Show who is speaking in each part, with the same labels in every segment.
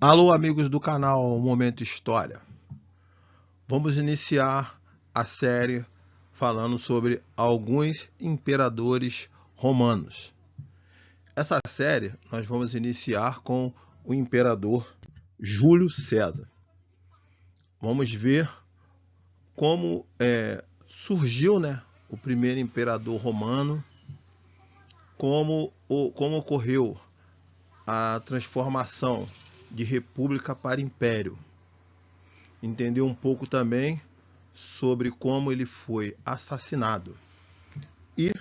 Speaker 1: Alô, amigos do canal Momento História. Vamos iniciar a série falando sobre alguns imperadores romanos. Essa série nós vamos iniciar com o imperador Júlio César. Vamos ver como surgiu, o primeiro imperador romano, como ocorreu a transformação de república para império. Entender um pouco também sobre como ele foi assassinado. E,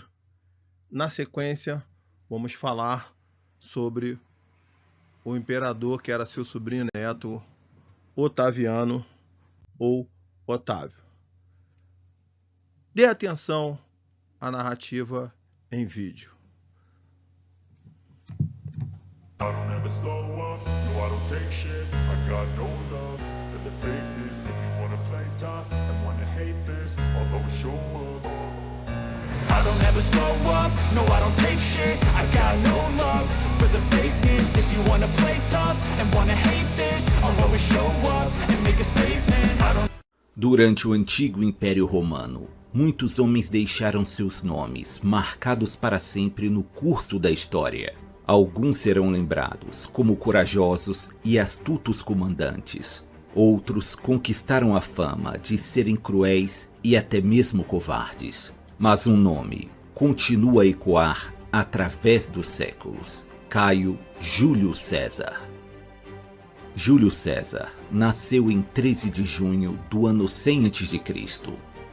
Speaker 1: na sequência, vamos falar sobre o imperador que era seu sobrinho neto, Otaviano ou Otávio. Dê atenção à narrativa em vídeo.
Speaker 2: I don't ever slow up, no I don't take shit. I got no love for the fakeness. If you wanna play tough and wanna hate this, I'll always show up. I don't ever slow up, no I don't take shit. I got no love for the fakeness. If you wanna play tough and wanna hate this, I'll always show up and make a statement. I don't...
Speaker 3: Durante o antigo Império Romano, muitos homens deixaram seus nomes marcados para sempre no curso da história. Alguns serão lembrados como corajosos e astutos comandantes. Outros conquistaram a fama de serem cruéis e até mesmo covardes. Mas um nome continua a ecoar através dos séculos: Caio Júlio César. Júlio César nasceu em 13 de junho do ano 100 a.C.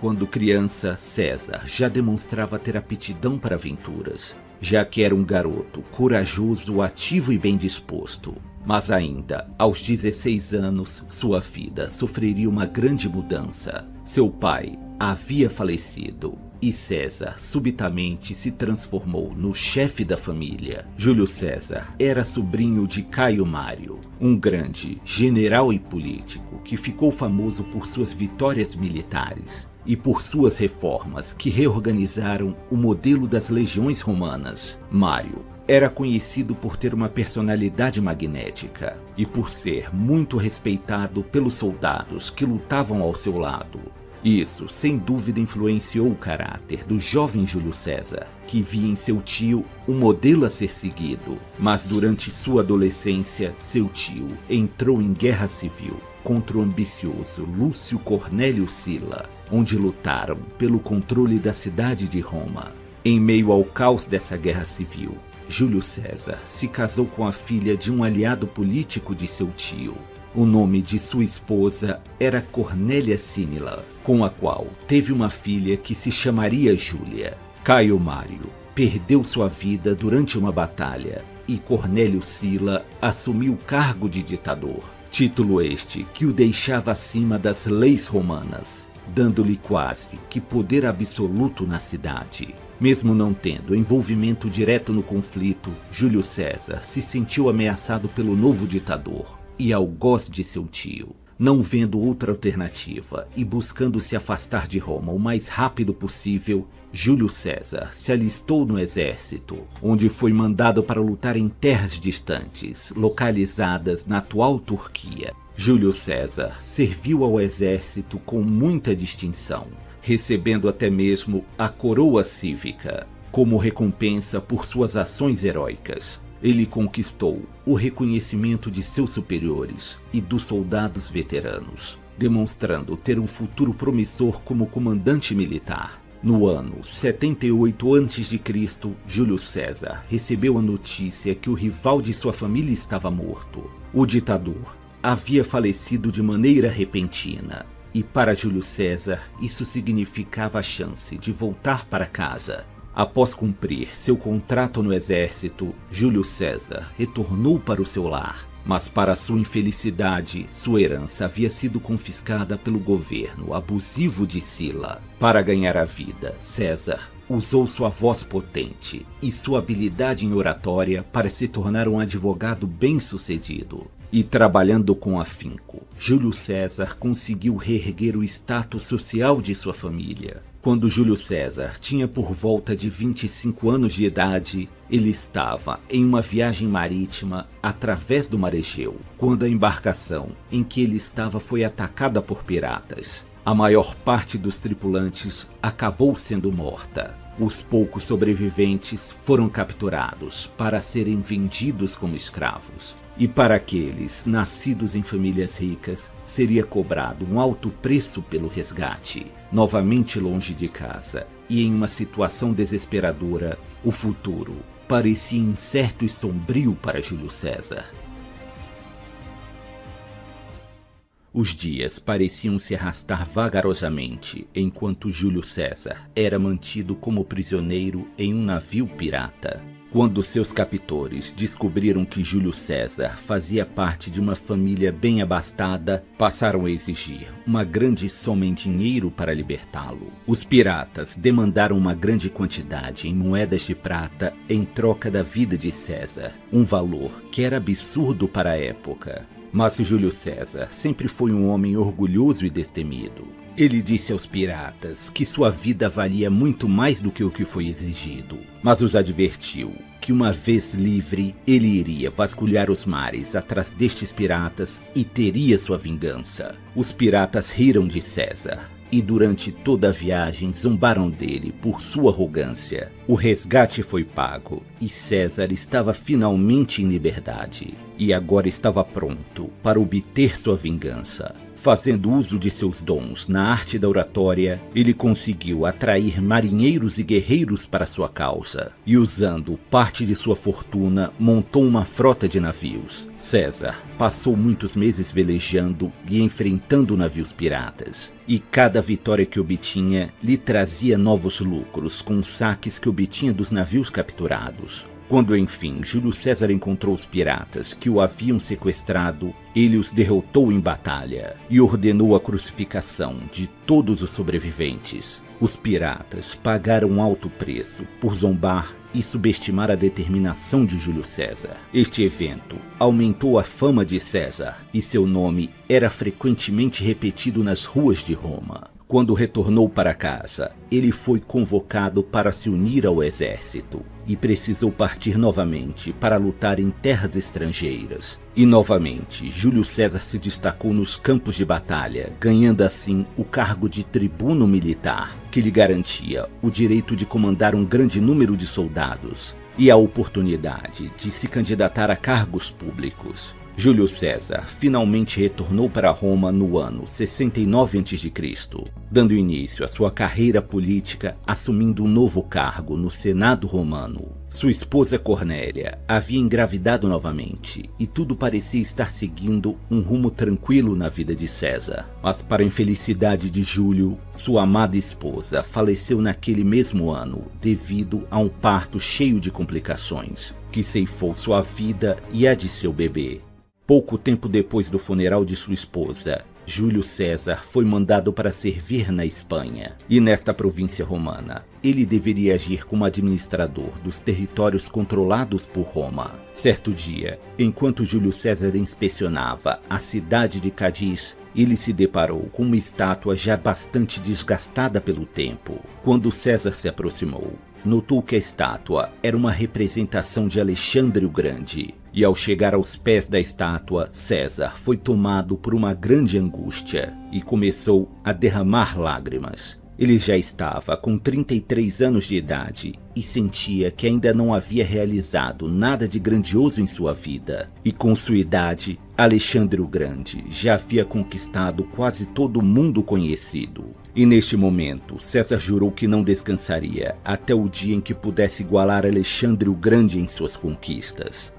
Speaker 3: Quando criança, César já demonstrava ter aptidão para aventuras, já que era um garoto corajoso, ativo e bem disposto. Mas ainda, aos 16 anos, sua vida sofreria uma grande mudança. Seu pai havia falecido e César subitamente se transformou no chefe da família. Júlio César era sobrinho de Caio Mário, um grande general e político que ficou famoso por suas vitórias militares e por suas reformas que reorganizaram o modelo das legiões romanas. Mário era conhecido por ter uma personalidade magnética e por ser muito respeitado pelos soldados que lutavam ao seu lado. Isso, sem dúvida, influenciou o caráter do jovem Júlio César, que via em seu tio um modelo a ser seguido. Mas durante sua adolescência, seu tio entrou em guerra civil contra o ambicioso Lúcio Cornélio Sila, onde lutaram pelo controle da cidade de Roma. Em meio ao caos dessa guerra civil, Júlio César se casou com a filha de um aliado político de seu tio. O nome de sua esposa era Cornélia Sínila, com a qual teve uma filha que se chamaria Júlia. Caio Mário perdeu sua vida durante uma batalha e Cornélio Sila assumiu o cargo de ditador. Título este que o deixava acima das leis romanas, dando-lhe quase que poder absoluto na cidade. Mesmo não tendo envolvimento direto no conflito, Júlio César se sentiu ameaçado pelo novo ditador e algoz de seu tio. Não vendo outra alternativa e buscando se afastar de Roma o mais rápido possível, Júlio César se alistou no exército, onde foi mandado para lutar em terras distantes, localizadas na atual Turquia. Júlio César serviu ao exército com muita distinção, recebendo até mesmo a coroa cívica, como recompensa por suas ações heróicas. Ele conquistou o reconhecimento de seus superiores e dos soldados veteranos, demonstrando ter um futuro promissor como comandante militar. No ano 78 a.C., Júlio César recebeu a notícia que o rival de sua família estava morto. O ditador havia falecido de maneira repentina, e para Júlio César isso significava a chance de voltar para casa. Após cumprir seu contrato no exército, Júlio César retornou para o seu lar. Mas para sua infelicidade, sua herança havia sido confiscada pelo governo abusivo de Sila. Para ganhar a vida, César usou sua voz potente e sua habilidade em oratória para se tornar um advogado bem-sucedido. E trabalhando com afinco, Júlio César conseguiu reerguer o status social de sua família. Quando Júlio César tinha por volta de 25 anos de idade, ele estava em uma viagem marítima através do Mar Egeu, quando a embarcação em que ele estava foi atacada por piratas. A maior parte dos tripulantes acabou sendo morta. Os poucos sobreviventes foram capturados para serem vendidos como escravos. E para aqueles nascidos em famílias ricas, seria cobrado um alto preço pelo resgate. Novamente longe de casa e em uma situação desesperadora, o futuro parecia incerto e sombrio para Júlio César. Os dias pareciam se arrastar vagarosamente enquanto Júlio César era mantido como prisioneiro em um navio pirata. Quando seus captores descobriram que Júlio César fazia parte de uma família bem abastada, passaram a exigir uma grande soma em dinheiro para libertá-lo. Os piratas demandaram uma grande quantidade em moedas de prata em troca da vida de César, um valor que era absurdo para a época. Mas Júlio César sempre foi um homem orgulhoso e destemido. Ele disse aos piratas que sua vida valia muito mais do que o que foi exigido, mas os advertiu que uma vez livre, ele iria vasculhar os mares atrás destes piratas e teria sua vingança. Os piratas riram de César e durante toda a viagem zombaram dele por sua arrogância. O resgate foi pago e César estava finalmente em liberdade e agora estava pronto para obter sua vingança. Fazendo uso de seus dons na arte da oratória, ele conseguiu atrair marinheiros e guerreiros para sua causa, e usando parte de sua fortuna, montou uma frota de navios. César passou muitos meses velejando e enfrentando navios piratas, e cada vitória que obtinha lhe trazia novos lucros com os saques que obtinha dos navios capturados. Quando, enfim, Júlio César encontrou os piratas que o haviam sequestrado, ele os derrotou em batalha e ordenou a crucificação de todos os sobreviventes. Os piratas pagaram um alto preço por zombar e subestimar a determinação de Júlio César. Este evento aumentou a fama de César e seu nome era frequentemente repetido nas ruas de Roma. Quando retornou para casa, ele foi convocado para se unir ao exército e precisou partir novamente para lutar em terras estrangeiras. E novamente, Júlio César se destacou nos campos de batalha, ganhando assim o cargo de tribuno militar, que lhe garantia o direito de comandar um grande número de soldados e a oportunidade de se candidatar a cargos públicos. Júlio César finalmente retornou para Roma no ano 69 a.C., dando início à sua carreira política, assumindo um novo cargo no Senado romano. Sua esposa Cornélia havia engravidado novamente e tudo parecia estar seguindo um rumo tranquilo na vida de César. Mas, para a infelicidade de Júlio, sua amada esposa faleceu naquele mesmo ano devido a um parto cheio de complicações, que ceifou sua vida e a de seu bebê. Pouco tempo depois do funeral de sua esposa, Júlio César foi mandado para servir na Espanha, e nesta província romana, ele deveria agir como administrador dos territórios controlados por Roma. Certo dia, enquanto Júlio César inspecionava a cidade de Cádiz, ele se deparou com uma estátua já bastante desgastada pelo tempo. Quando César se aproximou, notou que a estátua era uma representação de Alexandre o Grande. E ao chegar aos pés da estátua, César foi tomado por uma grande angústia e começou a derramar lágrimas. Ele já estava com 33 anos de idade e sentia que ainda não havia realizado nada de grandioso em sua vida. E com sua idade, Alexandre o Grande já havia conquistado quase todo o mundo conhecido. E neste momento, César jurou que não descansaria até o dia em que pudesse igualar Alexandre o Grande em suas conquistas.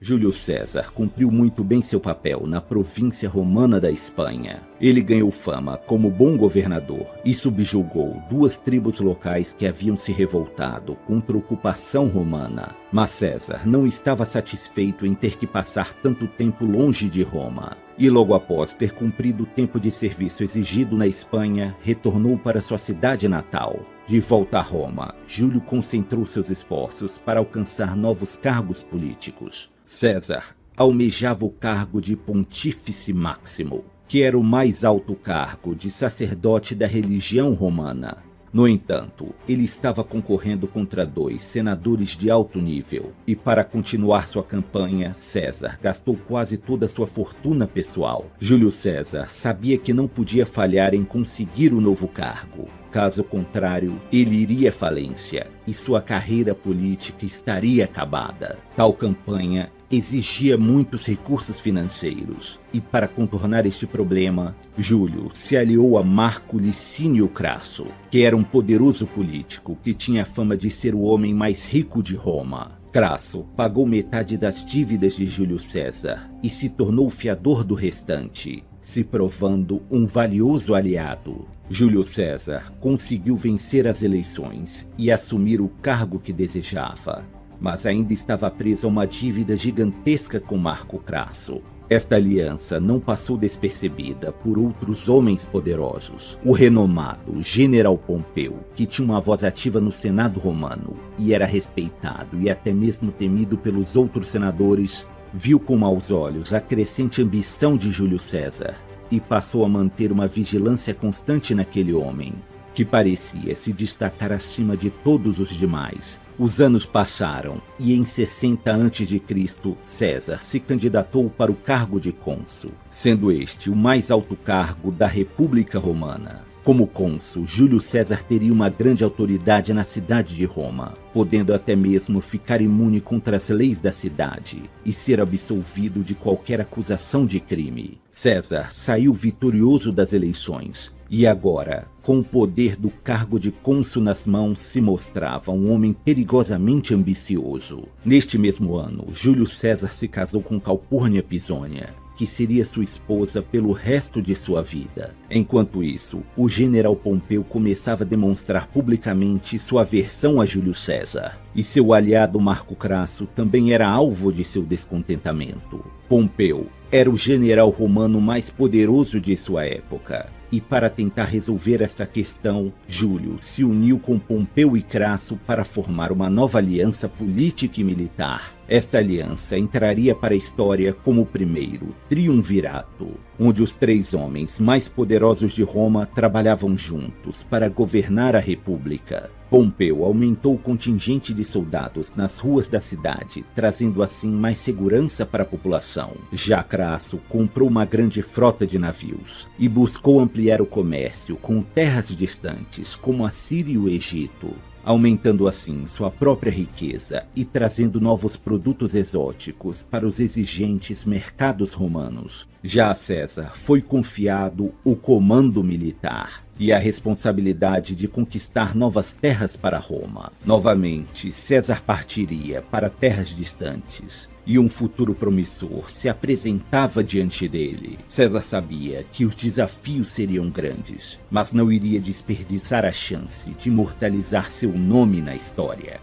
Speaker 3: Júlio César cumpriu muito bem seu papel na província romana da Espanha. Ele ganhou fama como bom governador e subjugou duas tribos locais que haviam se revoltado contra a ocupação romana. Mas César não estava satisfeito em ter que passar tanto tempo longe de Roma. E logo após ter cumprido o tempo de serviço exigido na Espanha, retornou para sua cidade natal. De volta a Roma, Júlio concentrou seus esforços para alcançar novos cargos políticos. César almejava o cargo de Pontífice Máximo, que era o mais alto cargo de sacerdote da religião romana. No entanto, ele estava concorrendo contra 2 senadores de alto nível, e para continuar sua campanha, César gastou quase toda a sua fortuna pessoal. Júlio César sabia que não podia falhar em conseguir o novo cargo. Caso contrário, ele iria à falência e sua carreira política estaria acabada. Tal campanha exigia muitos recursos financeiros, e para contornar este problema, Júlio se aliou a Marco Licínio Crasso, que era um poderoso político que tinha a fama de ser o homem mais rico de Roma. Crasso pagou metade das dívidas de Júlio César e se tornou o fiador do restante, se provando um valioso aliado. Júlio César conseguiu vencer as eleições e assumir o cargo que desejava, mas ainda estava preso a uma dívida gigantesca com Marco Crasso. Esta aliança não passou despercebida por outros homens poderosos. O renomado General Pompeu, que tinha uma voz ativa no Senado romano e era respeitado e até mesmo temido pelos outros senadores, viu com maus olhos a crescente ambição de Júlio César e passou a manter uma vigilância constante naquele homem, que parecia se destacar acima de todos os demais. Os anos passaram e em 60 a.C., César se candidatou para o cargo de cônsul, sendo este o mais alto cargo da República Romana. Como cônsul, Júlio César teria uma grande autoridade na cidade de Roma, podendo até mesmo ficar imune contra as leis da cidade e ser absolvido de qualquer acusação de crime. César saiu vitorioso das eleições e agora, com o poder do cargo de cônsul nas mãos, se mostrava um homem perigosamente ambicioso. Neste mesmo ano, Júlio César se casou com Calpurnia Pisônia, que seria sua esposa pelo resto de sua vida. Enquanto isso, o general Pompeu começava a demonstrar publicamente sua aversão a Júlio César, e seu aliado Marco Crasso também era alvo de seu descontentamento. Pompeu era o general romano mais poderoso de sua época, e para tentar resolver esta questão, Júlio se uniu com Pompeu e Crasso para formar uma nova aliança política e militar. Esta aliança entraria para a história como o primeiro triunvirato, onde os 3 homens mais poderosos de Roma trabalhavam juntos para governar a República. Pompeu aumentou o contingente de soldados nas ruas da cidade, trazendo assim mais segurança para a população. Já Crasso comprou uma grande frota de navios e buscou ampliar o comércio com terras distantes como a Síria e o Egito, aumentando assim sua própria riqueza e trazendo novos produtos exóticos para os exigentes mercados romanos. Já a César foi confiado o comando militar e a responsabilidade de conquistar novas terras para Roma. Novamente, César partiria para terras distantes, e um futuro promissor se apresentava diante dele. César sabia que os desafios seriam grandes, mas não iria desperdiçar a chance de imortalizar seu nome na história.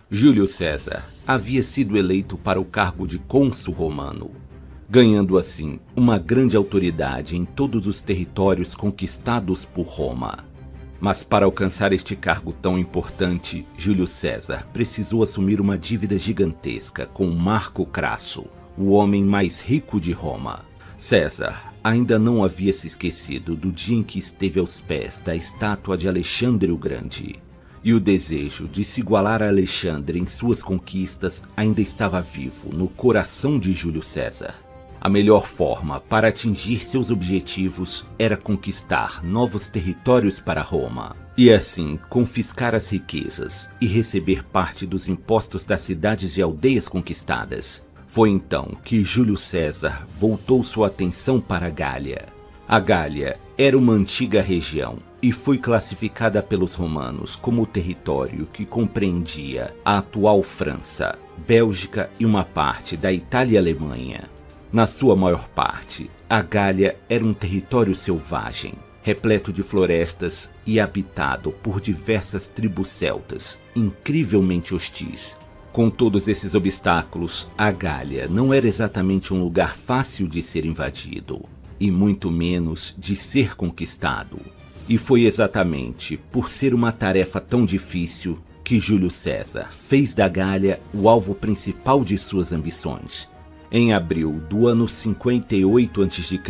Speaker 3: Júlio César havia sido eleito para o cargo de cônsul romano, ganhando assim uma grande autoridade em todos os territórios conquistados por Roma. Mas para alcançar este cargo tão importante, Júlio César precisou assumir uma dívida gigantesca com Marco Crasso, o homem mais rico de Roma. César ainda não havia se esquecido do dia em que esteve aos pés da estátua de Alexandre o Grande, e o desejo de se igualar a Alexandre em suas conquistas ainda estava vivo no coração de Júlio César. A melhor forma para atingir seus objetivos era conquistar novos territórios para Roma, e assim confiscar as riquezas e receber parte dos impostos das cidades e aldeias conquistadas. Foi então que Júlio César voltou sua atenção para a Gália. A Gália era uma antiga região e foi classificada pelos romanos como o território que compreendia a atual França, Bélgica e uma parte da Itália e Alemanha. Na sua maior parte, a Gália era um território selvagem, repleto de florestas e habitado por diversas tribos celtas, incrivelmente hostis. Com todos esses obstáculos, a Gália não era exatamente um lugar fácil de ser invadido, e muito menos de ser conquistado. E foi exatamente por ser uma tarefa tão difícil que Júlio César fez da Gália o alvo principal de suas ambições. Em abril do ano 58 a.C.,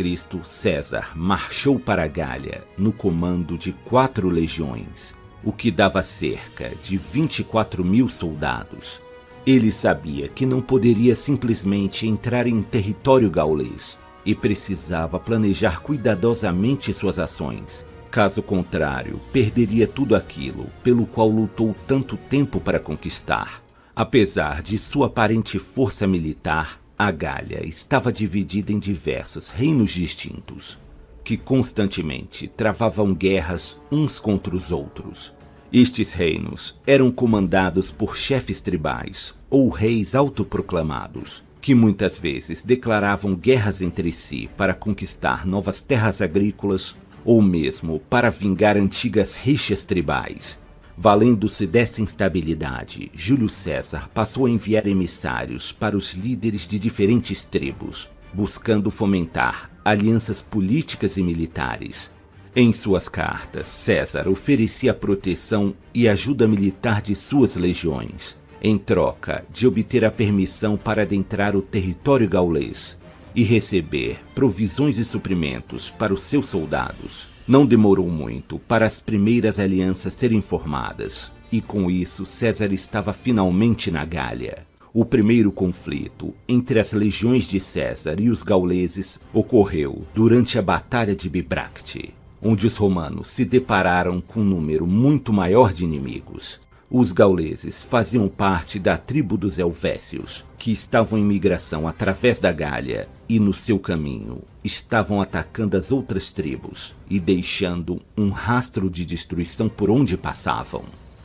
Speaker 3: César marchou para a Gália no comando de 4 legiões, o que dava cerca de 24.000 soldados. Ele sabia que não poderia simplesmente entrar em território gaulês e precisava planejar cuidadosamente suas ações. Caso contrário, perderia tudo aquilo pelo qual lutou tanto tempo para conquistar. Apesar de sua aparente força militar, a Gália estava dividida em diversos reinos distintos, que constantemente travavam guerras uns contra os outros. Estes reinos eram comandados por chefes tribais ou reis autoproclamados, que muitas vezes declaravam guerras entre si para conquistar novas terras agrícolas ou mesmo para vingar antigas rixas tribais. Valendo-se dessa instabilidade, Júlio César passou a enviar emissários para os líderes de diferentes tribos, buscando fomentar alianças políticas e militares. Em suas cartas, César oferecia a proteção e ajuda militar de suas legiões, em troca de obter a permissão para adentrar o território gaulês e receber provisões e suprimentos para os seus soldados. Não demorou muito para as primeiras alianças serem formadas, e com isso César estava finalmente na Gália. O primeiro conflito entre as legiões de César e os gauleses ocorreu durante a Batalha de Bibracte, onde os romanos se depararam com um número muito maior de inimigos. Os gauleses faziam parte da tribo dos Helvécios, que estavam em migração através da Gália e, no seu caminho, estavam atacando as outras tribos e deixando um rastro de destruição por onde passavam.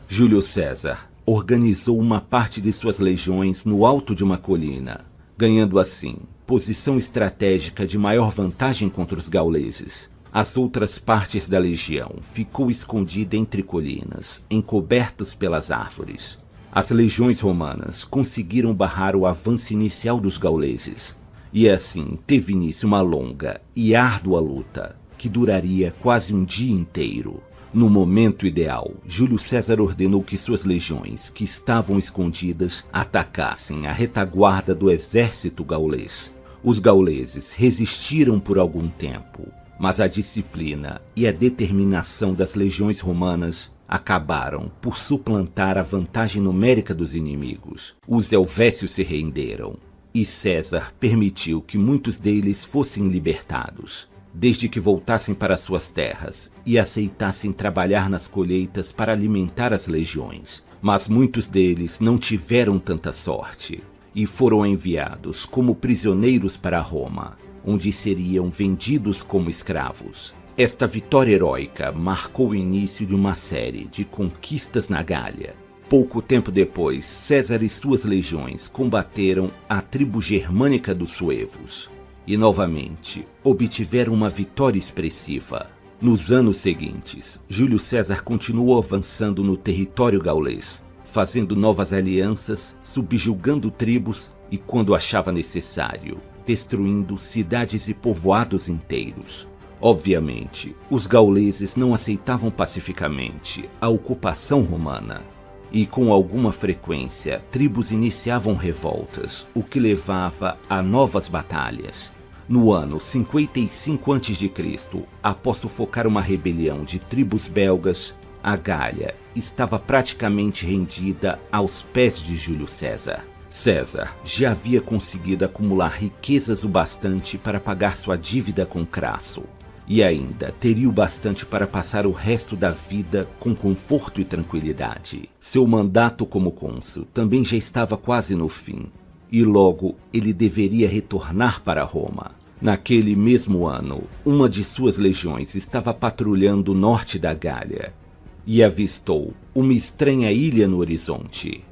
Speaker 3: Júlio César organizou uma parte de suas legiões no alto de uma colina, ganhando assim posição estratégica de maior vantagem contra os gauleses. As outras partes da legião ficou escondida entre colinas, encobertas pelas árvores. As legiões romanas conseguiram barrar o avanço inicial dos gauleses, e assim teve início uma longa e árdua luta, que duraria quase um dia inteiro. No momento ideal, Júlio César ordenou que suas legiões, que estavam escondidas, atacassem a retaguarda do exército gaulês. Os gauleses resistiram por algum tempo, mas a disciplina e a determinação das legiões romanas acabaram por suplantar a vantagem numérica dos inimigos. Os helvécios se renderam, e César permitiu que muitos deles fossem libertados, desde que voltassem para suas terras e aceitassem trabalhar nas colheitas para alimentar as legiões. Mas muitos deles não tiveram tanta sorte e foram enviados como prisioneiros para Roma, onde seriam vendidos como escravos. Esta vitória heróica marcou o início de uma série de conquistas na Gália. Pouco tempo depois, César e suas legiões combateram a tribo germânica dos suevos e, novamente, obtiveram uma vitória expressiva. Nos anos seguintes, Júlio César continuou avançando no território gaulês, fazendo novas alianças, subjugando tribos e, quando achava necessário, destruindo cidades e povoados inteiros. Obviamente, os gauleses não aceitavam pacificamente a ocupação romana, e com alguma frequência tribos iniciavam revoltas, o que levava a novas batalhas. No ano 55 a.C., após sufocar uma rebelião de tribos belgas, a Gália estava praticamente rendida aos pés de Júlio César. César já havia conseguido acumular riquezas o bastante para pagar sua dívida com Crasso, e ainda teria o bastante para passar o resto da vida com conforto e tranquilidade. Seu mandato como cônsul também já estava quase no fim, e logo ele deveria retornar para Roma. Naquele mesmo ano, uma de suas legiões estava patrulhando o norte da Gália e avistou uma estranha ilha no horizonte.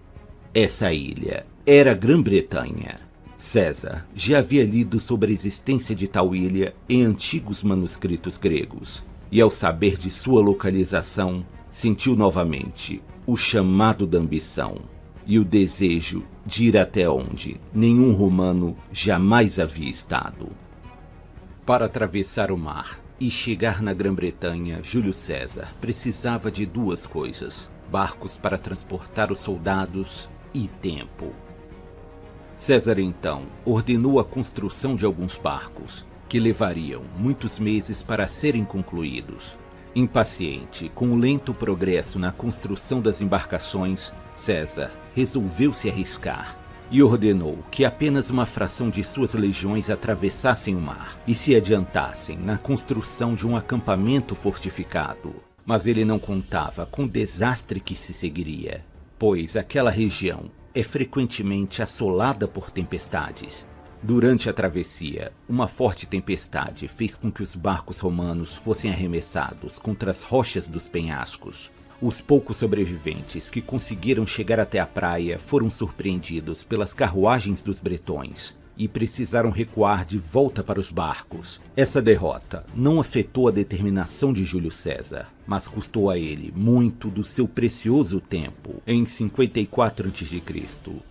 Speaker 3: Essa ilha era a Grã-Bretanha. César já havia lido sobre a existência de tal ilha em antigos manuscritos gregos, e ao saber de sua localização, sentiu novamente o chamado da ambição e o desejo de ir até onde nenhum romano jamais havia estado. Para atravessar o mar e chegar na Grã-Bretanha, Júlio César precisava de duas coisas: barcos para transportar os soldados e tempo. César então ordenou a construção de alguns barcos, que levariam muitos meses para serem concluídos. Impaciente com o lento progresso na construção das embarcações, César resolveu se arriscar e ordenou que apenas uma fração de suas legiões atravessassem o mar e se adiantassem na construção de um acampamento fortificado. Mas ele não contava com o desastre que se seguiria, pois aquela região é frequentemente assolada por tempestades. Durante a travessia, uma forte tempestade fez com que os barcos romanos fossem arremessados contra as rochas dos penhascos. Os poucos sobreviventes que conseguiram chegar até a praia foram surpreendidos pelas carruagens dos bretões e precisaram recuar de volta para os barcos. Essa derrota não afetou a determinação de Júlio César, mas custou a ele muito do seu precioso tempo. Em 54 a.C.,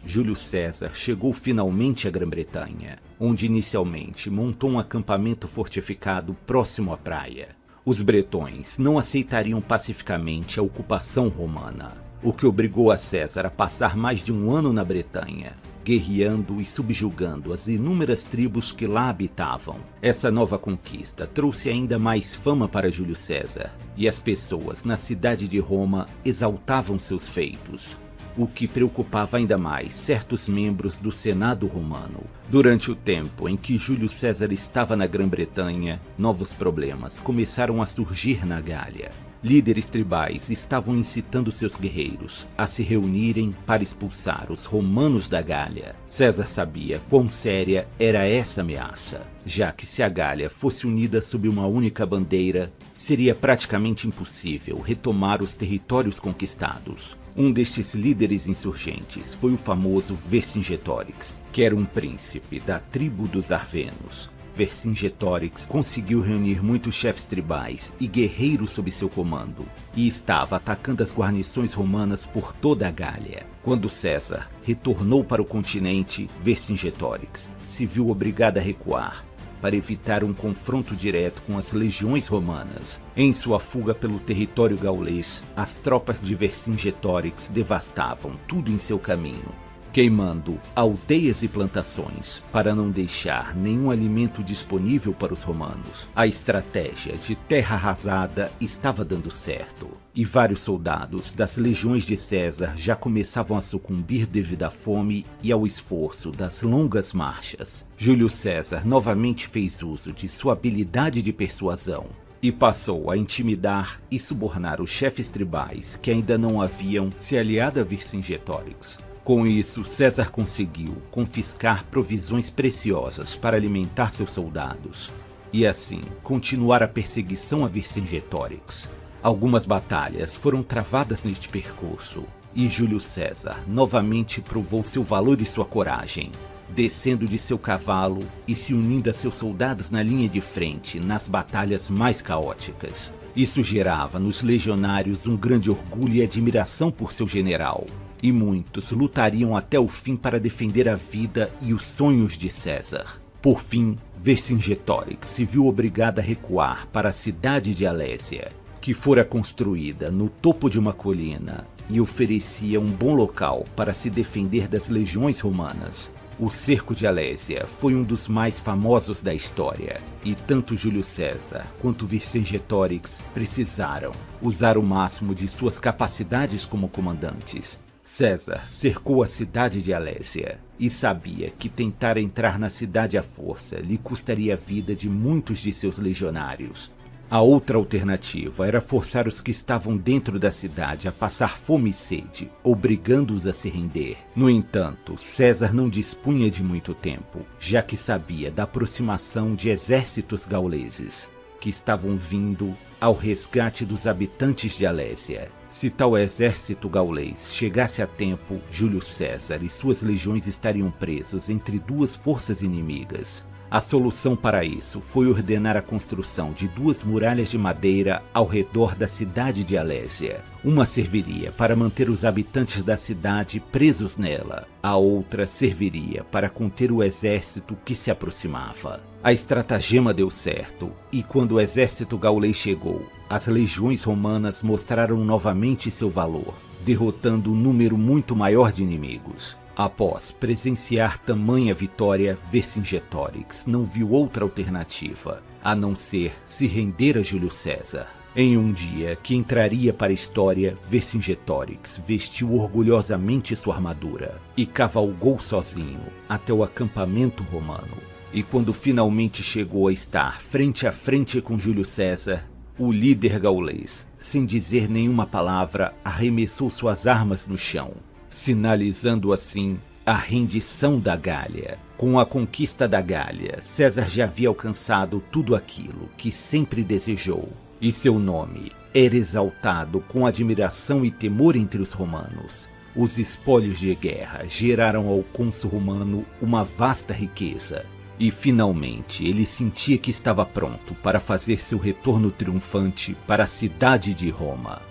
Speaker 3: Júlio César chegou finalmente à Grã-Bretanha, onde inicialmente montou um acampamento fortificado próximo à praia. Os bretões não aceitariam pacificamente a ocupação romana, o que obrigou a César a passar mais de um ano na Bretanha, guerreando e subjugando as inúmeras tribos que lá habitavam. Essa nova conquista trouxe ainda mais fama para Júlio César, e as pessoas na cidade de Roma exaltavam seus feitos, o que preocupava ainda mais certos membros do Senado romano. Durante o tempo em que Júlio César estava na Grã-Bretanha, novos problemas começaram a surgir na Gália. Líderes tribais estavam incitando seus guerreiros a se reunirem para expulsar os romanos da Gália. César sabia quão séria era essa ameaça, já que se a Gália fosse unida sob uma única bandeira, seria praticamente impossível retomar os territórios conquistados. Um destes líderes insurgentes foi o famoso Vercingetorix, que era um príncipe da tribo dos Arvenos. Vercingetorix conseguiu reunir muitos chefes tribais e guerreiros sob seu comando, e estava atacando as guarnições romanas por toda a Gália. Quando César retornou para o continente, Vercingetorix se viu obrigado a recuar para evitar um confronto direto com as legiões romanas. Em sua fuga pelo território gaulês, as tropas de Vercingetorix devastavam tudo em seu caminho, queimando aldeias e plantações para não deixar nenhum alimento disponível para os romanos. A estratégia de terra arrasada estava dando certo, e vários soldados das legiões de César já começavam a sucumbir devido à fome e ao esforço das longas marchas. Júlio César novamente fez uso de sua habilidade de persuasão e passou a intimidar e subornar os chefes tribais que ainda não haviam se aliado a Vercingetorix. Com isso, César conseguiu confiscar provisões preciosas para alimentar seus soldados e, assim, continuar a perseguição a Vercingetorix. Algumas batalhas foram travadas neste percurso e Júlio César novamente provou seu valor e sua coragem, descendo de seu cavalo e se unindo a seus soldados na linha de frente nas batalhas mais caóticas. Isso gerava nos legionários um grande orgulho e admiração por seu general, e muitos lutariam até o fim para defender a vida e os sonhos de César. Por fim, Vercingetorix se viu obrigada a recuar para a cidade de Alésia, que fora construída no topo de uma colina e oferecia um bom local para se defender das legiões romanas. O cerco de Alésia foi um dos mais famosos da história, e tanto Júlio César quanto Vercingetorix precisaram usar o máximo de suas capacidades como comandantes. César cercou a cidade de Alésia e sabia que tentar entrar na cidade à força lhe custaria a vida de muitos de seus legionários. A outra alternativa era forçar os que estavam dentro da cidade a passar fome e sede, obrigando-os a se render. No entanto, César não dispunha de muito tempo, já que sabia da aproximação de exércitos gauleses, que estavam vindo ao resgate dos habitantes de Alésia. Se tal exército gaulês chegasse a tempo, Júlio César e suas legiões estariam presos entre duas forças inimigas. A solução para isso foi ordenar a construção de 2 muralhas de madeira ao redor da cidade de Alésia. Uma serviria para manter os habitantes da cidade presos nela, a outra serviria para conter o exército que se aproximava. A estratagema deu certo, e quando o exército gaulês chegou, as legiões romanas mostraram novamente seu valor, derrotando um número muito maior de inimigos. Após presenciar tamanha vitória, Vercingetorix não viu outra alternativa a não ser se render a Júlio César. Em um dia que entraria para a história, Vercingetorix vestiu orgulhosamente sua armadura e cavalgou sozinho até o acampamento romano. E quando finalmente chegou a estar frente a frente com Júlio César, o líder gaulês, sem dizer nenhuma palavra, arremessou suas armas no chão, sinalizando assim a rendição da Gália. Com a conquista da Gália, César já havia alcançado tudo aquilo que sempre desejou, e seu nome era exaltado com admiração e temor entre os romanos. Os espólios de guerra geraram ao cônsul romano uma vasta riqueza, e finalmente ele sentia que estava pronto para fazer seu retorno triunfante para a cidade de Roma.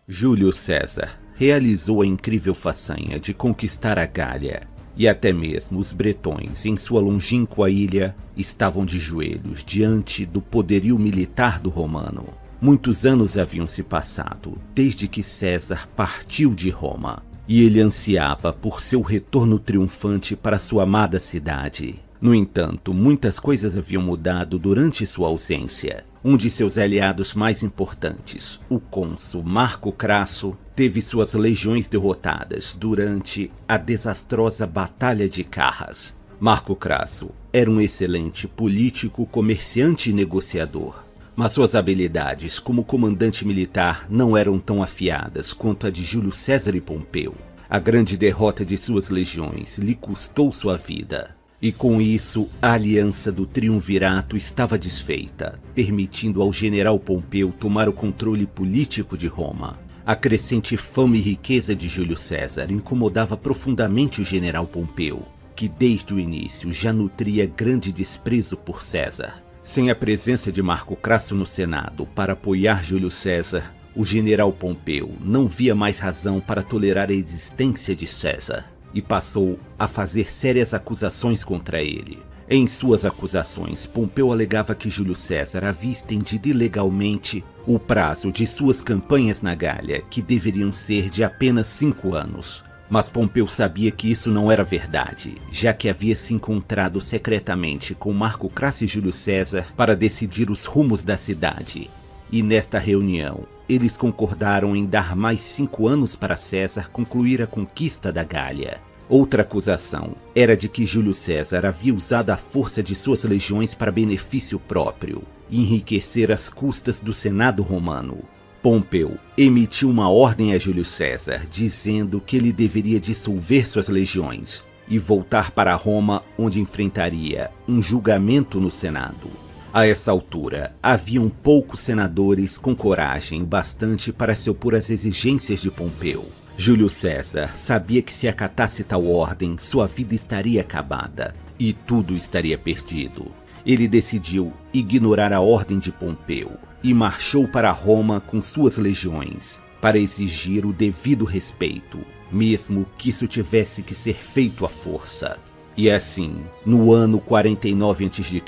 Speaker 3: Júlio César realizou a incrível façanha de conquistar a Gália, e até mesmo os bretões em sua longínqua ilha estavam de joelhos diante do poderio militar do romano. Muitos anos haviam se passado desde que César partiu de Roma, e ele ansiava por seu retorno triunfante para sua amada cidade. No entanto, muitas coisas haviam mudado durante sua ausência. Um de seus aliados mais importantes, o cônsul Marco Crasso, teve suas legiões derrotadas durante a desastrosa Batalha de Carras. Marco Crasso era um excelente político, comerciante e negociador, mas suas habilidades como comandante militar não eram tão afiadas quanto a de Júlio César e Pompeu. A grande derrota de suas legiões lhe custou sua vida. E com isso, a aliança do triunvirato estava desfeita, permitindo ao general Pompeu tomar o controle político de Roma. A crescente fama e riqueza de Júlio César incomodava profundamente o general Pompeu, que desde o início já nutria grande desprezo por César. Sem a presença de Marco Crasso no Senado para apoiar Júlio César, o general Pompeu não via mais razão para tolerar a existência de César, e passou a fazer sérias acusações contra ele. Em suas acusações, Pompeu alegava que Júlio César havia estendido ilegalmente o prazo de suas campanhas na Gália, que deveriam ser de apenas 5 anos. Mas Pompeu sabia que isso não era verdade, já que havia se encontrado secretamente com Marco Crasso e Júlio César para decidir os rumos da cidade. E nesta reunião, eles concordaram em dar mais 5 anos para César concluir a conquista da Gália. Outra acusação era de que Júlio César havia usado a força de suas legiões para benefício próprio e enriquecer às custas do Senado romano. Pompeu emitiu uma ordem a Júlio César dizendo que ele deveria dissolver suas legiões e voltar para Roma, onde enfrentaria um julgamento no Senado. A essa altura, haviam poucos senadores com coragem bastante para se opor às exigências de Pompeu. Júlio César sabia que se acatasse tal ordem, sua vida estaria acabada e tudo estaria perdido. Ele decidiu ignorar a ordem de Pompeu e marchou para Roma com suas legiões para exigir o devido respeito, mesmo que isso tivesse que ser feito à força. E assim, no ano 49 a.C.,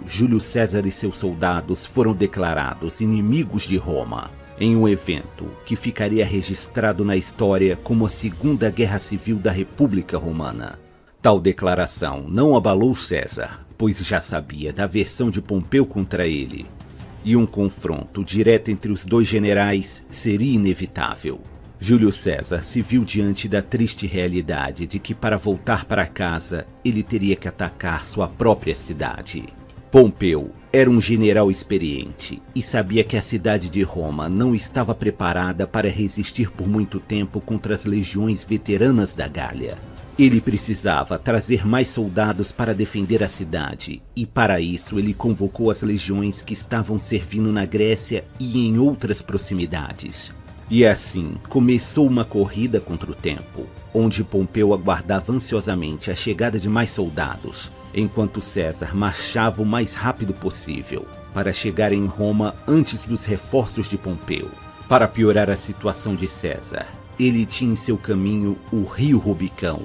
Speaker 3: Júlio César e seus soldados foram declarados inimigos de Roma, em um evento que ficaria registrado na história como a Segunda Guerra Civil da República Romana. Tal declaração não abalou César, pois já sabia da aversão de Pompeu contra ele, e um confronto direto entre os dois generais seria inevitável. Júlio César se viu diante da triste realidade de que para voltar para casa ele teria que atacar sua própria cidade. Pompeu era um general experiente e sabia que a cidade de Roma não estava preparada para resistir por muito tempo contra as legiões veteranas da Gália. Ele precisava trazer mais soldados para defender a cidade, e para isso ele convocou as legiões que estavam servindo na Grécia e em outras proximidades. E assim começou uma corrida contra o tempo, onde Pompeu aguardava ansiosamente a chegada de mais soldados, enquanto César marchava o mais rápido possível para chegar em Roma antes dos reforços de Pompeu. Para piorar a situação de César, ele tinha em seu caminho o rio Rubicão.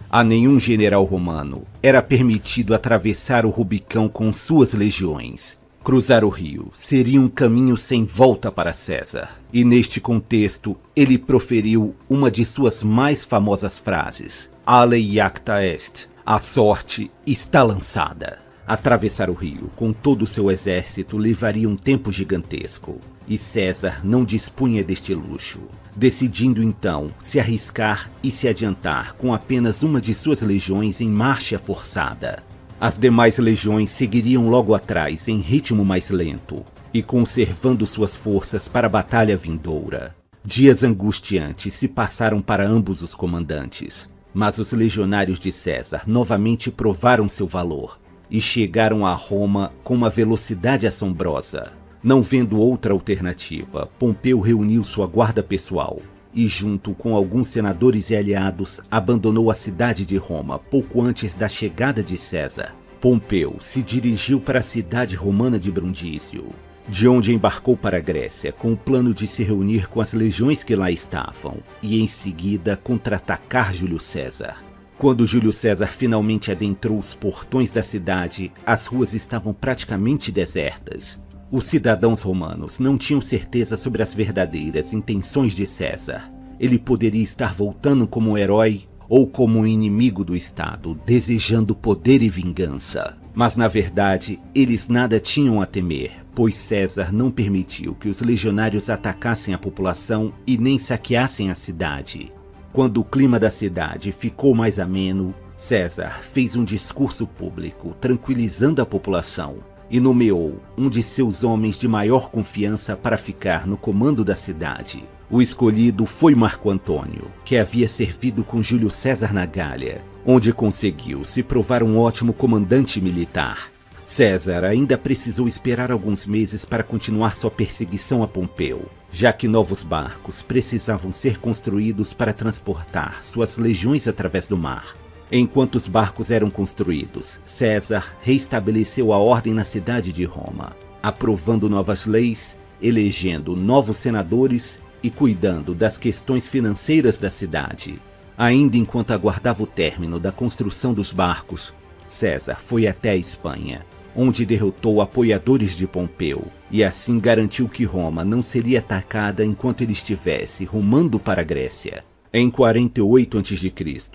Speaker 3: A nenhum general romano era permitido atravessar o Rubicão com suas legiões, Cruzar o rio seria um caminho sem volta para César, e neste contexto ele proferiu uma de suas mais famosas frases: "Ale iacta est", a sorte está lançada. Atravessar o rio com todo o seu exército levaria um tempo gigantesco, e César não dispunha deste luxo, decidindo então se arriscar e se adiantar com apenas uma de suas legiões em marcha forçada. As demais legiões seguiriam logo atrás em ritmo mais lento e conservando suas forças para a batalha vindoura. Dias angustiantes se passaram para ambos os comandantes, mas os legionários de César novamente provaram seu valor e chegaram a Roma com uma velocidade assombrosa. Não vendo outra alternativa, Pompeu reuniu sua guarda pessoal e, junto com alguns senadores e aliados, abandonou a cidade de Roma pouco antes da chegada de César. Pompeu se dirigiu para a cidade romana de Brundísio, de onde embarcou para a Grécia com o plano de se reunir com as legiões que lá estavam e, em seguida, contra-atacar Júlio César. Quando Júlio César finalmente adentrou os portões da cidade, as ruas estavam praticamente desertas. Os cidadãos romanos não tinham certeza sobre as verdadeiras intenções de César. Ele poderia estar voltando como um herói ou como um inimigo do Estado, desejando poder e vingança. Mas, na verdade, eles nada tinham a temer, pois César não permitiu que os legionários atacassem a população e nem saqueassem a cidade. Quando o clima da cidade ficou mais ameno, César fez um discurso público tranquilizando a população e nomeou um de seus homens de maior confiança para ficar no comando da cidade. O escolhido foi Marco Antônio, que havia servido com Júlio César na Gália, onde conseguiu se provar um ótimo comandante militar. César ainda precisou esperar alguns meses para continuar sua perseguição a Pompeu, já que novos barcos precisavam ser construídos para transportar suas legiões através do mar. Enquanto os barcos eram construídos, César reestabeleceu a ordem na cidade de Roma, aprovando novas leis, elegendo novos senadores e cuidando das questões financeiras da cidade. Ainda enquanto aguardava o término da construção dos barcos, César foi até a Espanha, onde derrotou apoiadores de Pompeu e assim garantiu que Roma não seria atacada enquanto ele estivesse rumando para a Grécia. Em 48 a.C.,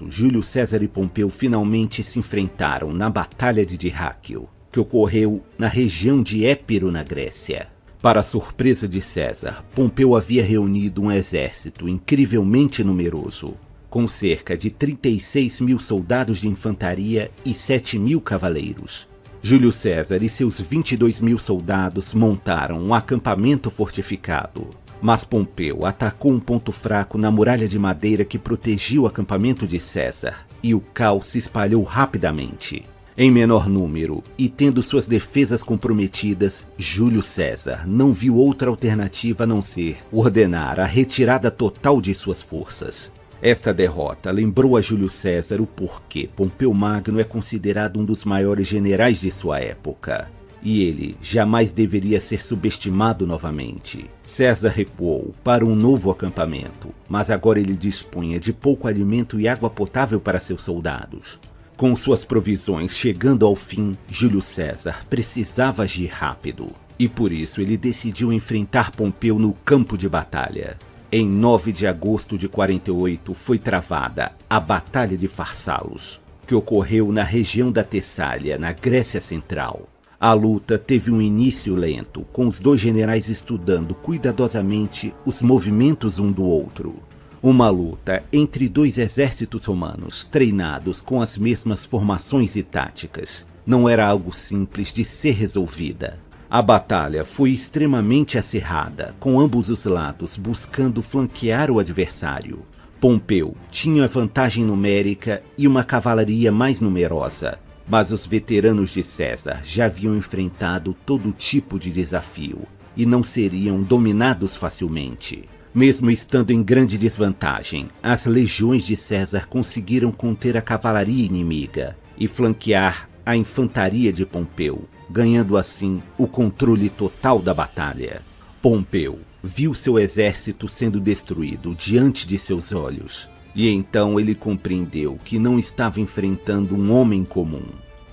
Speaker 3: Júlio César e Pompeu finalmente se enfrentaram na Batalha de Dirráquio, que ocorreu na região de Épiro, na Grécia. Para a surpresa de César, Pompeu havia reunido um exército incrivelmente numeroso, com cerca de 36.000 soldados de infantaria e 7.000 cavaleiros. Júlio César e seus 22.000 soldados montaram um acampamento fortificado, mas Pompeu atacou um ponto fraco na muralha de madeira que protegia o acampamento de César, e o caos se espalhou rapidamente. Em menor número, e tendo suas defesas comprometidas, Júlio César não viu outra alternativa a não ser ordenar a retirada total de suas forças. Esta derrota lembrou a Júlio César o porquê Pompeu Magno é considerado um dos maiores generais de sua época. E ele jamais deveria ser subestimado novamente. César recuou para um novo acampamento, mas agora ele dispunha de pouco alimento e água potável para seus soldados. Com suas provisões chegando ao fim, Júlio César precisava agir rápido, e por isso ele decidiu enfrentar Pompeu no campo de batalha. Em 9 de agosto de 48 foi travada a Batalha de Farsalos, que ocorreu na região da Tessália, na Grécia Central. A luta teve um início lento, com os dois generais estudando cuidadosamente os movimentos um do outro. Uma luta entre dois exércitos romanos, treinados com as mesmas formações e táticas, não era algo simples de ser resolvida. A batalha foi extremamente acirrada, com ambos os lados buscando flanquear o adversário. Pompeu tinha vantagem numérica e uma cavalaria mais numerosa, mas os veteranos de César já haviam enfrentado todo tipo de desafio e não seriam dominados facilmente. Mesmo estando em grande desvantagem, as legiões de César conseguiram conter a cavalaria inimiga e flanquear a infantaria de Pompeu, ganhando assim o controle total da batalha. Pompeu viu seu exército sendo destruído diante de seus olhos, e então ele compreendeu que não estava enfrentando um homem comum.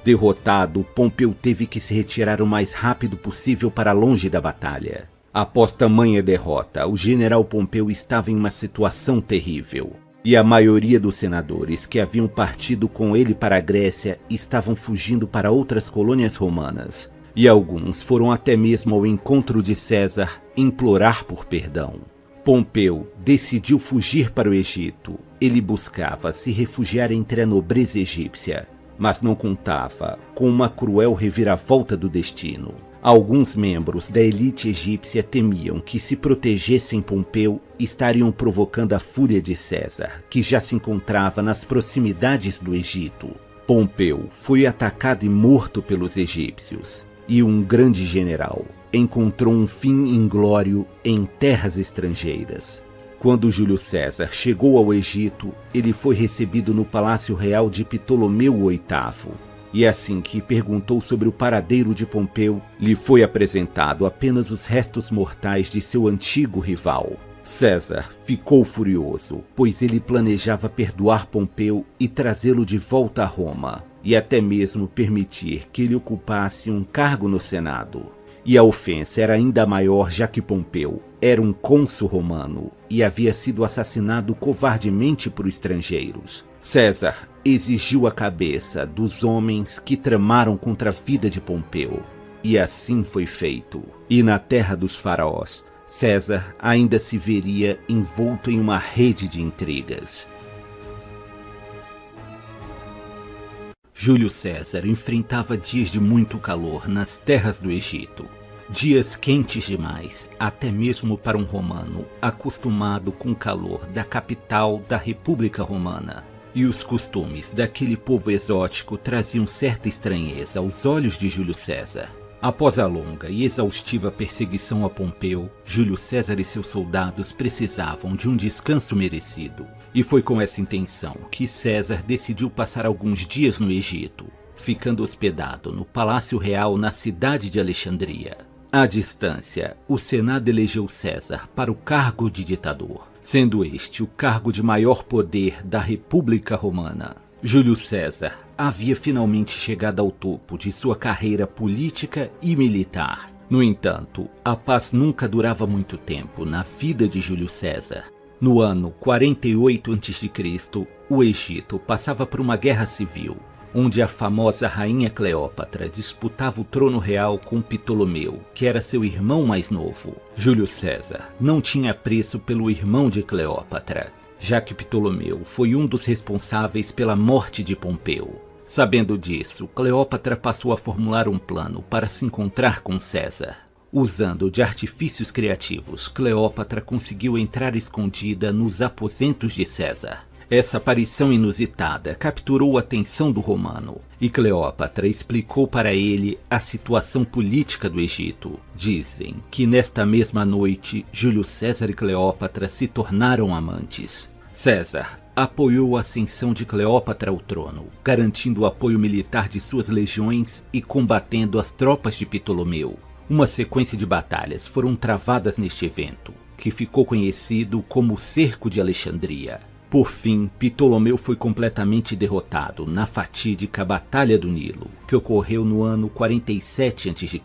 Speaker 3: Derrotado, Pompeu teve que se retirar o mais rápido possível para longe da batalha. Após tamanha derrota, o general Pompeu estava em uma situação terrível. E a maioria dos senadores que haviam partido com ele para a Grécia estavam fugindo para outras colônias romanas. E alguns foram até mesmo ao encontro de César implorar por perdão. Pompeu decidiu fugir para o Egito. Ele buscava se refugiar entre a nobreza egípcia, mas não contava com uma cruel reviravolta do destino. Alguns membros da elite egípcia temiam que, se protegessem Pompeu, estariam provocando a fúria de César, que já se encontrava nas proximidades do Egito. Pompeu foi atacado e morto pelos egípcios, e um grande general encontrou um fim inglório em terras estrangeiras. Quando Júlio César chegou ao Egito, ele foi recebido no Palácio Real de Ptolomeu VIII. E assim que perguntou sobre o paradeiro de Pompeu, lhe foi apresentado apenas os restos mortais de seu antigo rival. César ficou furioso, pois ele planejava perdoar Pompeu e trazê-lo de volta a Roma, e até mesmo permitir que ele ocupasse um cargo no Senado. E a ofensa era ainda maior, já que Pompeu era um cônsul romano e havia sido assassinado covardemente por estrangeiros. César exigiu a cabeça dos homens que tramaram contra a vida de Pompeu. E assim foi feito. E na terra dos faraós, César ainda se veria envolto em uma rede de intrigas. Júlio César enfrentava dias de muito calor nas terras do Egito. Dias quentes demais, até mesmo para um romano acostumado com o calor da capital da República Romana. E os costumes daquele povo exótico traziam certa estranheza aos olhos de Júlio César. Após a longa e exaustiva perseguição a Pompeu, Júlio César e seus soldados precisavam de um descanso merecido. E foi com essa intenção que César decidiu passar alguns dias no Egito, ficando hospedado no Palácio Real na cidade de Alexandria. À distância, o Senado elegeu César para o cargo de ditador, sendo este o cargo de maior poder da República Romana. Júlio César havia finalmente chegado ao topo de sua carreira política e militar. No entanto, a paz nunca durava muito tempo na vida de Júlio César. No ano 48 a.C., o Egito passava por uma guerra civil, onde a famosa rainha Cleópatra disputava o trono real com Ptolomeu, que era seu irmão mais novo. Júlio César não tinha apreço pelo irmão de Cleópatra, já que Ptolomeu foi um dos responsáveis pela morte de Pompeu. Sabendo disso, Cleópatra passou a formular um plano para se encontrar com César. Usando de artifícios criativos, Cleópatra conseguiu entrar escondida nos aposentos de César. Essa aparição inusitada capturou a atenção do romano, e Cleópatra explicou para ele a situação política do Egito. Dizem que nesta mesma noite, Júlio César e Cleópatra se tornaram amantes. César apoiou a ascensão de Cleópatra ao trono, garantindo o apoio militar de suas legiões e combatendo as tropas de Ptolomeu. Uma sequência de batalhas foram travadas neste evento, que ficou conhecido como o Cerco de Alexandria. Por fim, Ptolomeu foi completamente derrotado na fatídica Batalha do Nilo, que ocorreu no ano 47 a.C.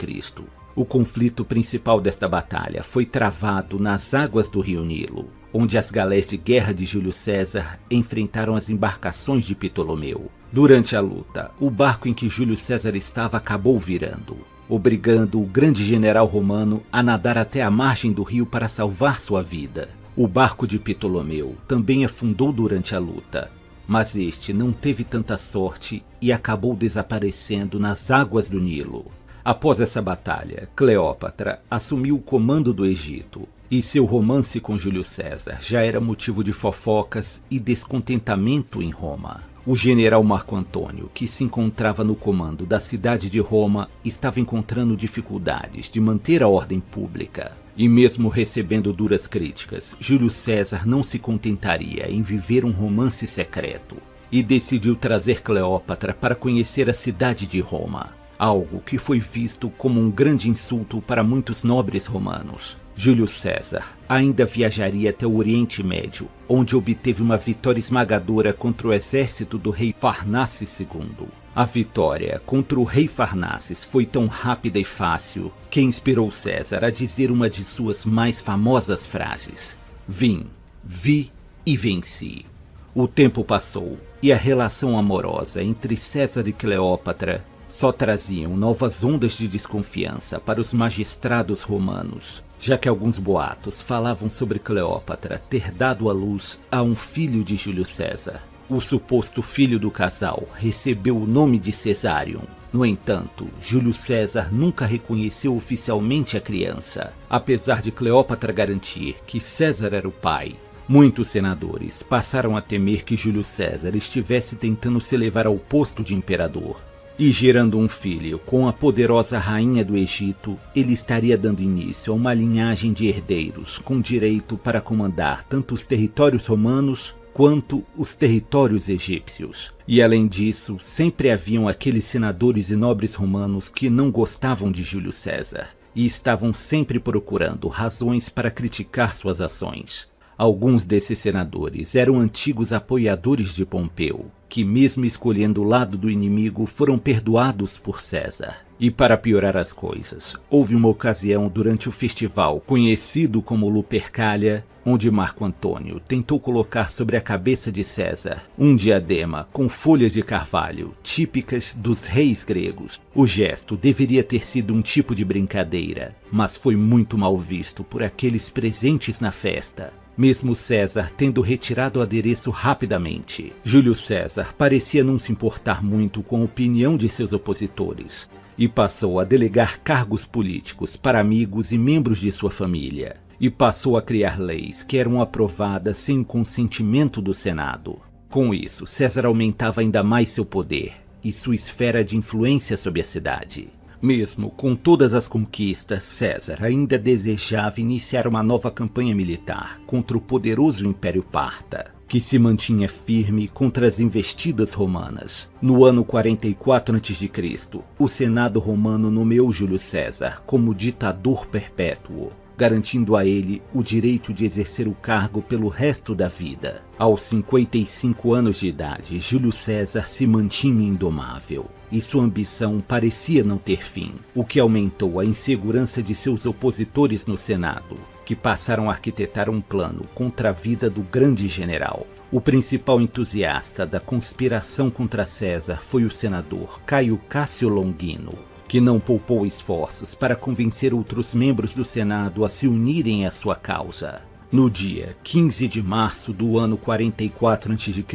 Speaker 3: O conflito principal desta batalha foi travado nas águas do rio Nilo, onde as galés de guerra de Júlio César enfrentaram as embarcações de Ptolomeu. Durante a luta, o barco em que Júlio César estava acabou virando, obrigando o grande general romano a nadar até a margem do rio para salvar sua vida. O barco de Ptolomeu também afundou durante a luta, mas este não teve tanta sorte e acabou desaparecendo nas águas do Nilo. Após essa batalha, Cleópatra assumiu o comando do Egito, e seu romance com Júlio César já era motivo de fofocas e descontentamento em Roma. O general Marco Antônio, que se encontrava no comando da cidade de Roma, estava encontrando dificuldades de manter a ordem pública. E mesmo recebendo duras críticas, Júlio César não se contentaria em viver um romance secreto e decidiu trazer Cleópatra para conhecer a cidade de Roma, algo que foi visto como um grande insulto para muitos nobres romanos. Júlio César ainda viajaria até o Oriente Médio, onde obteve uma vitória esmagadora contra o exército do rei Farnaces II. A vitória contra o rei Farnaces foi tão rápida e fácil que inspirou César a dizer uma de suas mais famosas frases: vim, vi e venci. O tempo passou e a relação amorosa entre César e Cleópatra só traziam novas ondas de desconfiança para os magistrados romanos, já que alguns boatos falavam sobre Cleópatra ter dado à luz a um filho de Júlio César. O suposto filho do casal recebeu o nome de Cesarion. No entanto, Júlio César nunca reconheceu oficialmente a criança, apesar de Cleópatra garantir que César era o pai. Muitos senadores passaram a temer que Júlio César estivesse tentando se elevar ao posto de imperador. E gerando um filho com a poderosa rainha do Egito, ele estaria dando início a uma linhagem de herdeiros com direito para comandar tanto os territórios romanos quanto os territórios egípcios. E além disso, sempre haviam aqueles senadores e nobres romanos que não gostavam de Júlio César e estavam sempre procurando razões para criticar suas ações. Alguns desses senadores eram antigos apoiadores de Pompeu, que mesmo escolhendo o lado do inimigo foram perdoados por César. E para piorar as coisas, houve uma ocasião durante o festival conhecido como Lupercalia, onde Marco Antônio tentou colocar sobre a cabeça de César um diadema com folhas de carvalho, típicas dos reis gregos. O gesto deveria ter sido um tipo de brincadeira, mas foi muito mal visto por aqueles presentes na festa, mesmo César tendo retirado o adereço rapidamente. Júlio César parecia não se importar muito com a opinião de seus opositores e passou a delegar cargos políticos para amigos e membros de sua família, e passou a criar leis que eram aprovadas sem o consentimento do Senado. Com isso, César aumentava ainda mais seu poder e sua esfera de influência sobre a cidade. Mesmo com todas as conquistas, César ainda desejava iniciar uma nova campanha militar contra o poderoso Império Parta, que se mantinha firme contra as investidas romanas. No ano 44 a.C., o Senado romano nomeou Júlio César como ditador perpétuo, garantindo a ele o direito de exercer o cargo pelo resto da vida. Aos 55 anos de idade, Júlio César se mantinha indomável, e sua ambição parecia não ter fim, o que aumentou a insegurança de seus opositores no Senado, que passaram a arquitetar um plano contra a vida do grande general. O principal entusiasta da conspiração contra César foi o senador Caio Cássio Longino, que não poupou esforços para convencer outros membros do Senado a se unirem à sua causa. No dia 15 de março do ano 44 a.C.,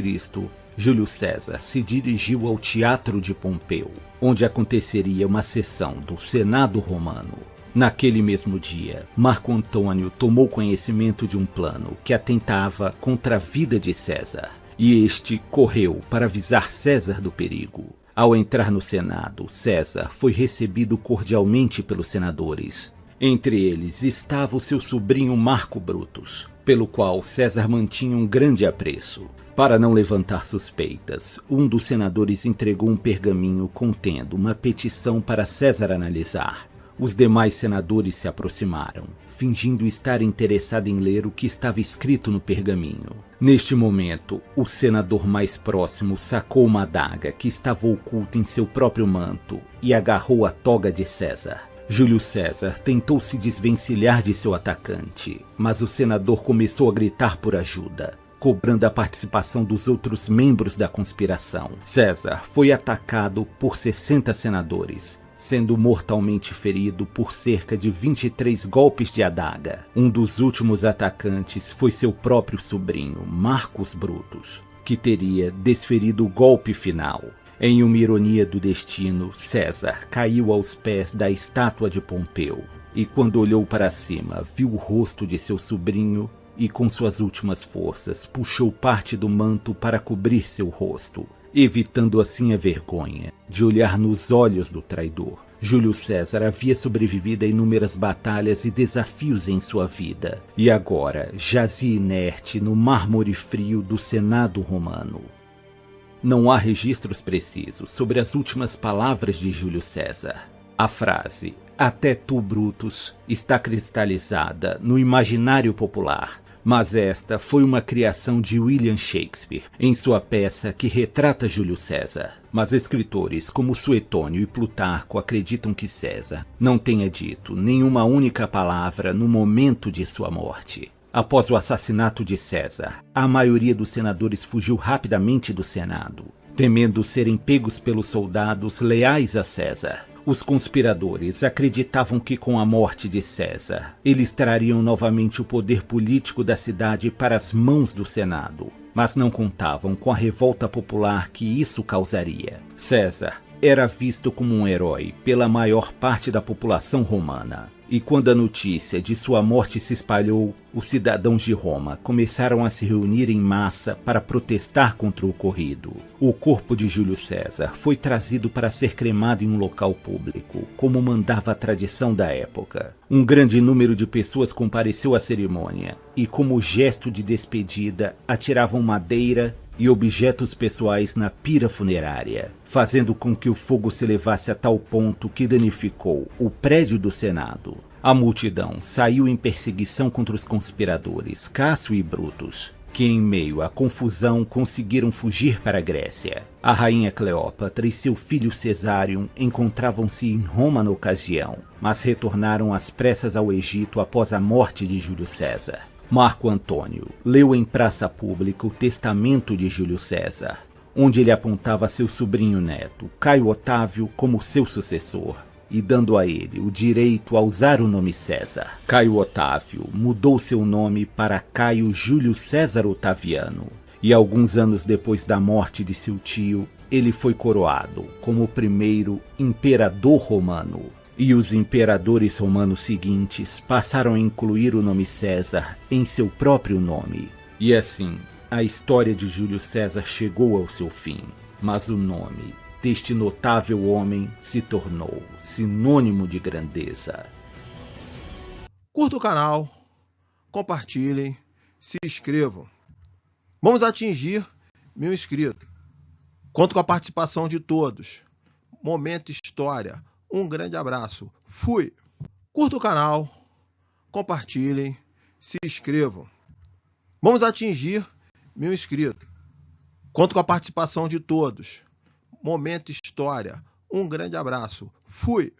Speaker 3: Júlio César se dirigiu ao Teatro de Pompeu, onde aconteceria uma sessão do Senado romano. Naquele mesmo dia, Marco Antônio tomou conhecimento de um plano que atentava contra a vida de César, e este correu para avisar César do perigo. Ao entrar no Senado, César foi recebido cordialmente pelos senadores. Entre eles estava o seu sobrinho Marco Brutus, pelo qual César mantinha um grande apreço. Para não levantar suspeitas, um dos senadores entregou um pergaminho contendo uma petição para César analisar. Os demais senadores se aproximaram, fingindo estar interessado em ler o que estava escrito no pergaminho. Neste momento, o senador mais próximo sacou uma adaga que estava oculta em seu próprio manto e agarrou a toga de César. Júlio César tentou se desvencilhar de seu atacante, mas o senador começou a gritar por ajuda, cobrando a participação dos outros membros da conspiração. César foi atacado por 60 senadores, sendo mortalmente ferido por cerca de 23 golpes de adaga. Um dos últimos atacantes foi seu próprio sobrinho, Marcus Brutus, que teria desferido o golpe final. Em uma ironia do destino, César caiu aos pés da estátua de Pompeu, e quando olhou para cima, viu o rosto de seu sobrinho e, com suas últimas forças, puxou parte do manto para cobrir seu rosto, evitando assim a vergonha de olhar nos olhos do traidor. Júlio César havia sobrevivido a inúmeras batalhas e desafios em sua vida, e agora jazia inerte no mármore frio do Senado romano. Não há registros precisos sobre as últimas palavras de Júlio César. A frase, "Até tu, Brutus", está cristalizada no imaginário popular, Mas esta foi uma criação de William Shakespeare, em sua peça que retrata Júlio César. Mas escritores como Suetônio e Plutarco acreditam que César não tenha dito nenhuma única palavra no momento de sua morte. Após o assassinato de César, a maioria dos senadores fugiu rapidamente do Senado, temendo serem pegos pelos soldados leais a César. Os conspiradores acreditavam que com a morte de César, eles trariam novamente o poder político da cidade para as mãos do Senado, mas não contavam com a revolta popular que isso causaria. César era visto como um herói pela maior parte da população romana. E quando a notícia de sua morte se espalhou, os cidadãos de Roma começaram a se reunir em massa para protestar contra o ocorrido. O corpo de Júlio César foi trazido para ser cremado em um local público, como mandava a tradição da época. Um grande número de pessoas compareceu à cerimônia e, como gesto de despedida, atiravam madeira e objetos pessoais na pira funerária, fazendo com que o fogo se elevasse a tal ponto que danificou o prédio do Senado. A multidão saiu em perseguição contra os conspiradores Cássio e Brutus, que em meio à confusão conseguiram fugir para a Grécia. A rainha Cleópatra e seu filho Cesário encontravam-se em Roma na ocasião, mas retornaram às pressas ao Egito após a morte de Júlio César. Marco Antônio leu em praça pública o testamento de Júlio César, onde ele apontava seu sobrinho neto, Caio Otávio, como seu sucessor, e dando a ele o direito a usar o nome César. Caio Otávio mudou seu nome para Caio Júlio César Otaviano, e alguns anos depois da morte de seu tio, ele foi coroado como o primeiro imperador romano. E os imperadores romanos seguintes passaram a incluir o nome César em seu próprio nome. E assim, a história de Júlio César chegou ao seu fim, mas o nome deste notável homem se tornou sinônimo de grandeza.
Speaker 1: Curta o canal, compartilhem, se inscrevam. Vamos atingir 1000 inscritos. Conto com a participação de todos. Momento História. Um grande abraço. Fui! Curta o canal, compartilhem, se inscrevam. Vamos atingir 1000 inscritos. Conto com a participação de todos. Momento História. Um grande abraço. Fui!